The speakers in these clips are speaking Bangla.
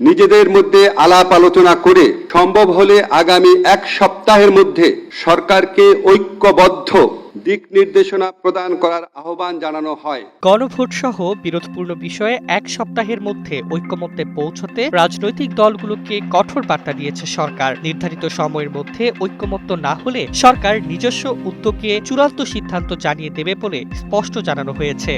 নিজেদের মধ্যে আলাপ আলোচনা করে সম্ভব হলে আগামী 1 সপ্তাহের মধ্যে সরকারকে ঐক্যবদ্ধ দিক নির্দেশনা প্রদান করার আহ্বান জানানো হয়। গণভোট সহ বিরোধপূর্ণ বিষয়ে 1 সপ্তাহের মধ্যে ঐকমত্যে পৌঁছতে রাজনৈতিক দলগুলোকে কঠোর বার্তা দিয়েছে সরকার। নির্ধারিত সময়ের মধ্যে ঐকমত্য না হলে সরকার নিজস্ব উদ্যোগে চূড়ান্ত সিদ্ধান্ত জানিয়ে দেবে বলে স্পষ্ট জানানো হয়েছে।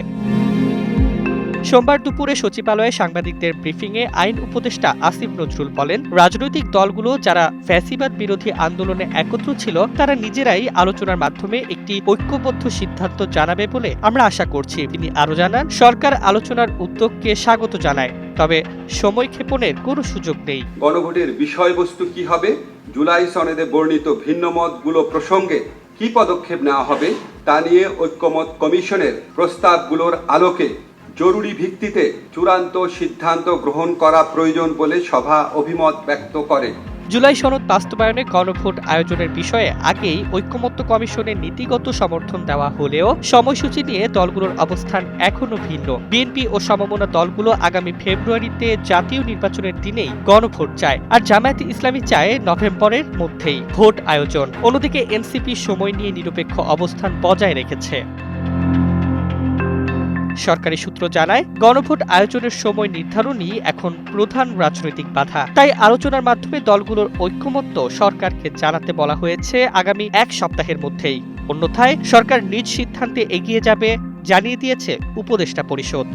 সোমবার দুপুরে সচিবালয়ে সাংবাদিকদের ব্রিফিংয়ে আইন উপদেষ্টা আসিফ নজরুল বলেন, রাজনৈতিক দলগুলো যারা ফ্যাসিবাদ বিরোধী আন্দোলনে একত্র ছিল তারা নিজেরাই আলোচনার মাধ্যমে একটি ঐক্যবদ্ধ সিদ্ধান্ত জানাবে বলে আমরা আশা করছি। তিনি আরও জানান, সরকার আলোচনার উদ্যোগকে স্বাগত জানায়, তবে সময় ক্ষেপণের কোনো সুযোগ নেই। গণভোটের বিষয়বস্তু কি হবে, জুলাই সনদে বর্ণিত ভিন্ন মতগুলো প্রসঙ্গে কি পদক্ষেপ নেওয়া হবে তা নিয়ে ঐক্যমত কমিশনের প্রস্তাবগুলোর আলোকে জরুরি ভিত্তিতে চূড়ান্ত সিদ্ধান্ত গ্রহণ করা প্রয়োজন বলে সভা অভিমত ব্যক্ত করে। জুলাই সনদ বাস্তবায়নে গণভোট আয়োজনের বিষয়ে আগেই ঐকমত্য কমিশনের নীতিগত সমর্থন দেওয়া হলেও সময়সূচি নিয়ে দলগুলোর অবস্থান এখনো ভিন্ন। বিএনপি ও সমমনা দলগুলো আগামী ফেব্রুয়ারিতে জাতীয় নির্বাচনের দিনেই গণভোট চায়, আর জামায়াতে ইসলামী চায় নভেম্বরের মধ্যেই ভোট আয়োজন। অন্যদিকে এনসিপি সময় নিয়ে নিরপেক্ষ অবস্থান বজায় রেখেছে। সরকারি সূত্র জানায়, গণভোট আয়োজনের সময় নির্ধারণই এখন প্রধান রাজনৈতিক বাধা। তাই আলোচনার মাধ্যমে দলগুলোর ঐকমত্য সরকারকে জানাতে বলা হয়েছে আগামী 1 সপ্তাহের মধ্যেই। অন্যথায় সরকার নিজ সিদ্ধান্তে এগিয়ে যাবে জানিয়ে দিয়েছে উপদেষ্টা পরিষদ।